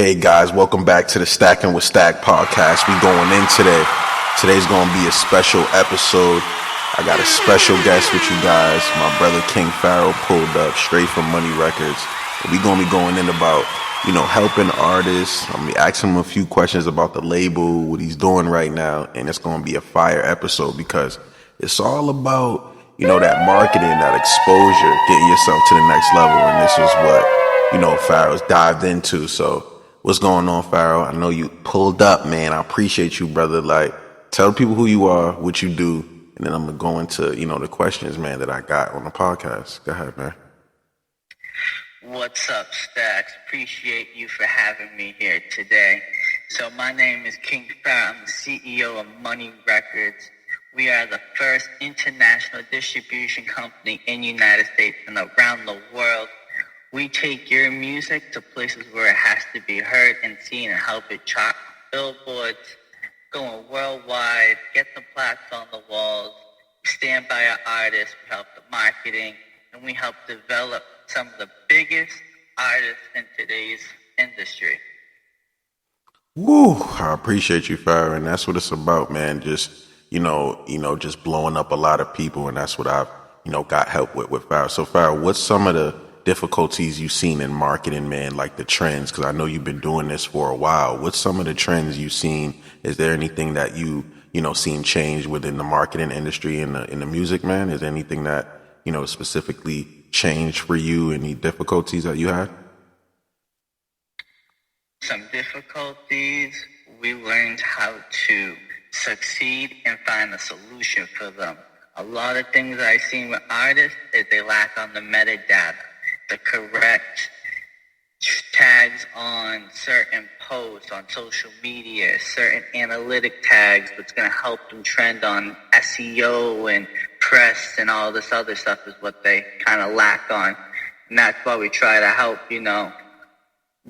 Hey guys, welcome back to the Stackin with Stack podcast. We going in today. Today's going to be a special episode. I got a special guest with you guys. My brother King Pharaoh pulled up straight from Money Records. And we going to be going in about, helping artists. I'm going to be asking him a few questions about the label, what he's doing right now. And it's going to be a fire episode because it's all about, that marketing, that exposure, getting yourself to the next level. And this is what, Pharaoh's dived into. So what's going on, Pharaoh? I know you pulled up, man. I appreciate you, brother. Like, tell people who you are, what you do, and then I'm going to go into, the questions, man, that I got on the podcast. Go ahead, man. What's up, Stacks? Appreciate you for having me here today. So my name is King Pharaoh. I'm the CEO of Money Records. We are the first international distribution company in the United States and around the world. We take your music to places where it has to be heard and seen and help it chart billboards, going worldwide, get the plaques on the walls, stand by our artists, we help the marketing, and we help develop some of the biggest artists in today's industry. Woo! I appreciate you, Pharaoh, and that's what it's about, man. Just, just blowing up a lot of people, and that's what I've, got help with Pharaoh. So, Pharaoh, what's some of the difficulties you've seen in marketing, man, like the trends? Because I know you've been doing this for a while. What's some of the trends you've seen? Is there anything that seen change within the marketing industry in the music, man? Is there anything that, specifically changed for you? Any difficulties that you had? Some difficulties, we learned how to succeed and find a solution for them. A lot of things I've seen with artists is they lack on the metadata, the correct tags on certain posts on social media, certain analytic tags that's going to help them trend on SEO and press and all this other stuff is what they kind of lack on. And that's why we try to help,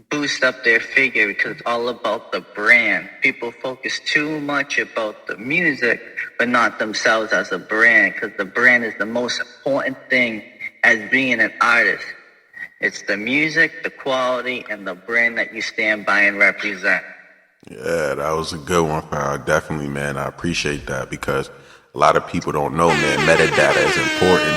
boost up their figure because it's all about the brand. People focus too much about the music, but not themselves as a brand, because the brand is the most important thing as being an artist. It's the music, the quality, and the brand that you stand by and represent. Yeah, that was a good one, Pharaoh. Definitely, man. I appreciate that because a lot of people don't know, man, metadata is important.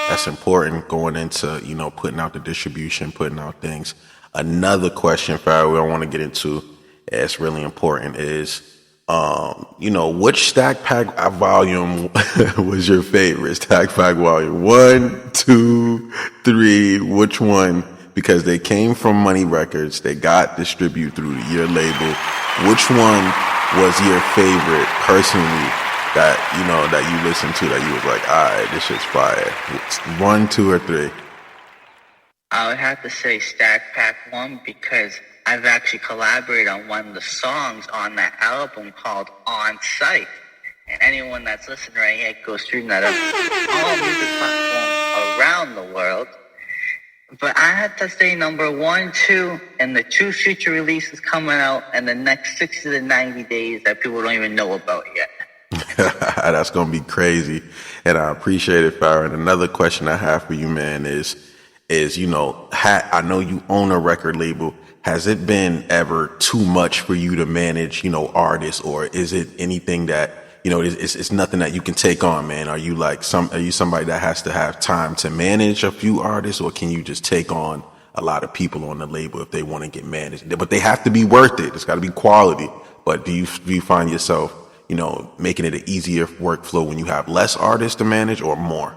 That's important going into, putting out the distribution, putting out things. Another question, Pharaoh, we don't want to get into, it's really important, is, which Stack Pack volume was your favorite? Stack Pack volume 1, 2, 3, which one? Because they came from Money Records, they got distributed through your label. Which one was your favorite personally that you listened to that you was like, all right, this shit's fire? 1, 2, or 3? I would have to say Stack Pack 1 because I've actually collaborated on one of the songs on that album called On Site. And anyone that's listening right here, go stream that up. All music platforms around the world. But I had to say number 1, 2, and the 2 future releases coming out in the next 60 to 90 days that people don't even know about yet. That's going to be crazy. And I appreciate it, Pharaoh. And another question I have for you, man, is, I know you own a record label. Has it been ever too much for you to manage, artists, or is it anything that, it's nothing that you can take on, man? Are you somebody that has to have time to manage a few artists, or can you just take on a lot of people on the label if they want to get managed? But they have to be worth it. It's got to be quality. But do you find yourself, making it an easier workflow when you have less artists to manage or more?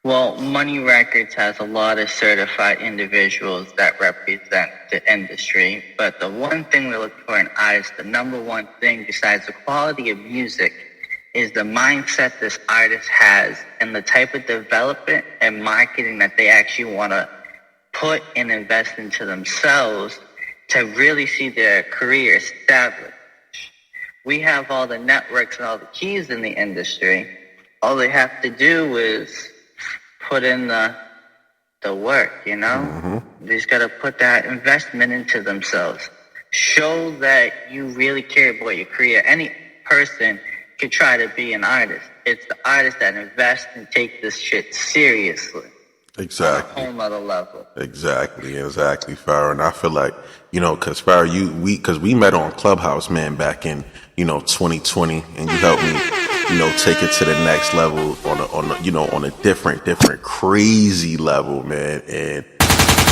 Well, Money Records has a lot of certified individuals that represent the industry, but the one thing we look for in artists, the number one thing besides the quality of music, is the mindset this artist has and the type of development and marketing that they actually want to put and invest into themselves to really see their career established. We have all the networks and all the keys in the industry. All they have to do is put in the work, Mm-hmm. They just got to put that investment into themselves. Show that you really care about your career. Any person can try to be an artist. It's the artist that invests and take this shit seriously. Exactly. On a whole nother level. Exactly, Pharoah. And I feel like, cause Pharoah, cause we met on Clubhouse, man, back in, 2020, and you helped me, take it to the next level on a different crazy level, man. And,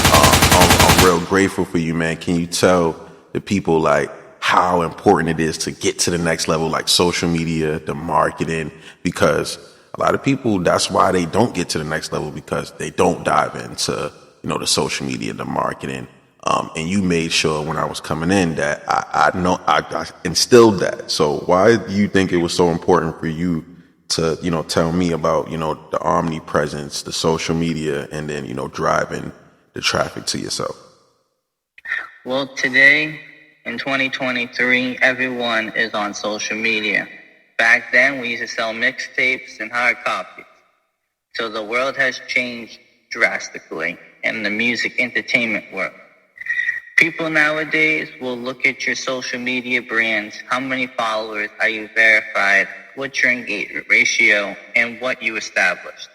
I'm real grateful for you, man. Can you tell the people like how important it is to get to the next level, like social media, the marketing, because a lot of people, that's why they don't get to the next level, because they don't dive into, the social media, the marketing. And you made sure when I was coming in that I instilled that. So why do you think it was so important for you to, tell me about, the omnipresence, the social media, and then, driving the traffic to yourself? Well, today in 2023, everyone is on social media. Back then, we used to sell mixtapes and hard copies. So the world has changed drastically in the music entertainment world. People nowadays will look at your social media brands, how many followers are you verified, what's your engagement ratio, and what you established.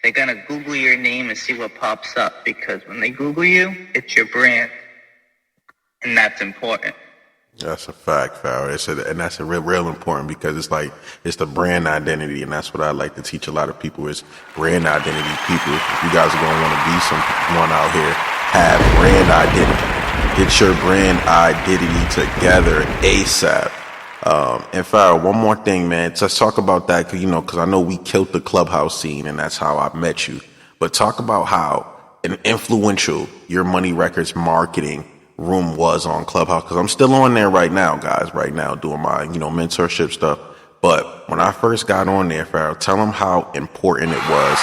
They're going to Google your name and see what pops up, because when they Google you, it's your brand. And that's important. That's a fact, Pharoah. And that's a real important, because it's the brand identity. And that's what I like to teach a lot of people is brand identity. People, if you guys are going to want to be someone out here, have brand identity. Get your brand identity together ASAP. And Pharoah, one more thing, man. Let's talk about that, because I know we killed the Clubhouse scene, and that's how I met you. But talk about how influential your Money Records marketing room was on Clubhouse, because I'm still on there right now, guys. Right now, doing my mentorship stuff. But when I first got on there, Pharoah, tell them how important it was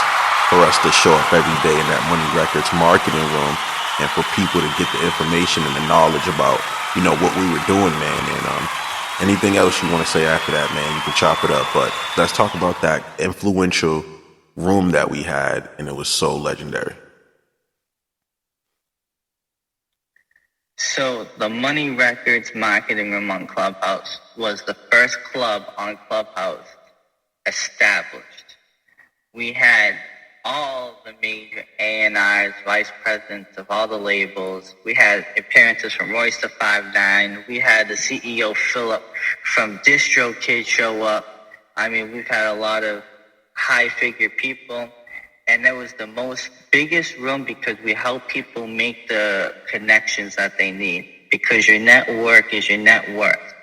for us to show up every day in that Money Records marketing room, and for people to get the information and the knowledge about what we were doing, man. And anything else you want to say after that, man, you can chop it up. But let's talk about that influential room that we had, and it was so legendary. So the Money Records marketing room on Clubhouse was the first club on Clubhouse established. We had all the major A&Rs, vice presidents of all the labels. We had appearances from Royce da 5'9". We had the CEO Philip from DistroKid show up. I mean, we've had a lot of high-figure people. And that was the biggest room, because we help people make the connections that they need. Because your network is your net worth.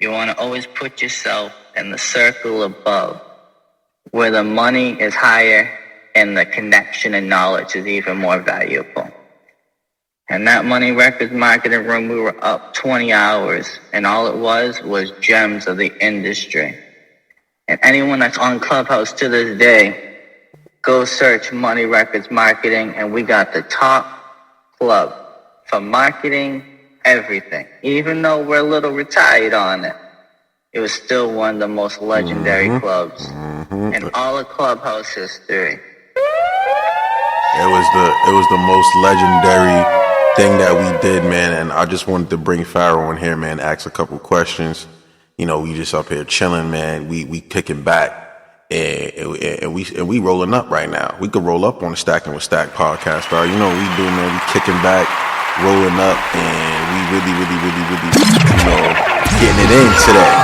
You want to always put yourself in the circle above, where the money is higher and the connection and knowledge is even more valuable. And that Money Records marketing room, we were up 20 hours, and all it was gems of the industry. And anyone that's on Clubhouse to this day, go search Money Records Marketing, and we got the top club for marketing everything. Even though we're a little retired on it, it was still one of the most legendary clubs in all of Clubhouse history. It was the most legendary thing that we did, man. And I just wanted to bring Pharoah in here, man, ask a couple questions. We just up here chilling, man. We kicking back. And we rolling up right now. We could roll up on the Stackin with Stack podcast, bro. You know what we do, man. We kicking back, rolling up, and we really, getting it in today.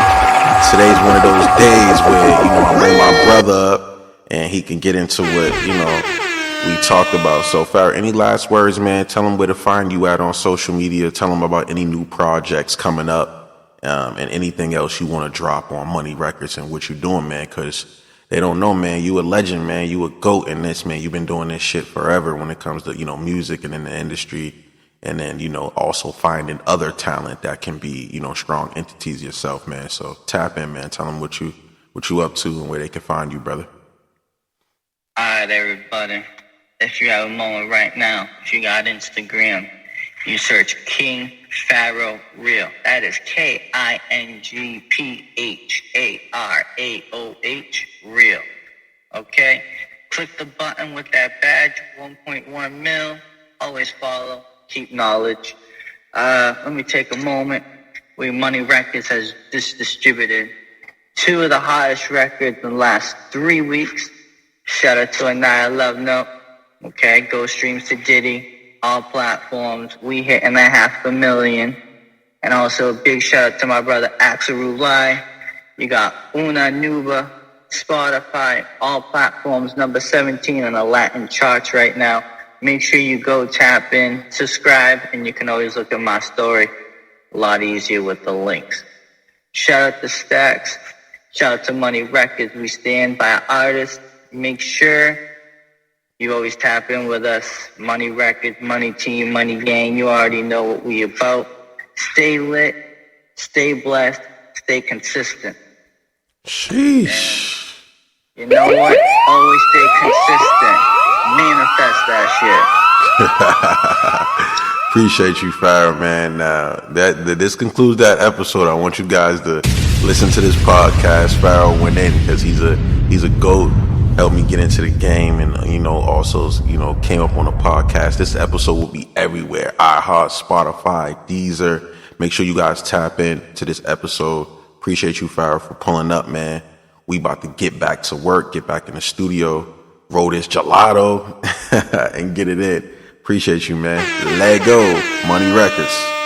Today's one of those days where, I bring my brother up and he can get into what, we talked about. So, Pharoah, any last words, man? Tell them where to find you at on social media. Tell them about any new projects coming up, and anything else you want to drop on Money Records and what you're doing, man, because they don't know, man. You a legend, man. You a GOAT in this, man. You've been doing this shit forever when it comes to, music and in the industry. And then, also finding other talent that can be, strong entities yourself, man. So tap in, man. Tell them what you up to and where they can find you, brother. All right, everybody. If you have a moment right now, if you got Instagram, you search King Pharaoh Real. That is KingPharaoh Real. Okay? Click the button with that badge, 1.1 mil. Always follow. Keep knowledge. Let me take a moment. Money Records has just distributed 2 of the hottest records in the last 3 weeks. Shout out to Anaya Love Note. Okay, go streams to Diddy, all platforms. We hitting that 500,000. And also a big shout out to my brother Axel Rulai. You got Una Nuba, Spotify, all platforms, number 17 on the Latin charts right now. Make sure you go tap in, subscribe, and you can always look at my story. A lot easier with the links. Shout out to Stacks. Shout out to Money Records. We stand by our artists. Make sure you always tap in with us. Money Records, Money Team, Money Gang. You already know what we about. Stay lit, stay blessed, stay consistent. Sheesh. And you know what? Always stay consistent. Manifest that shit. Appreciate you, Pharoah, man. This concludes that episode. I want you guys to listen to this podcast. Pharoah went in because he's a GOAT. Helped me get into the game, and also came up on a podcast. This episode will be everywhere: iHeart, Spotify, Deezer. Make sure you guys tap in to this episode. Appreciate you, Pharoah, for pulling up, man. We about to get back to work, get back in the studio, roll this gelato, and get it in. Appreciate you, man. Let go. Money Records.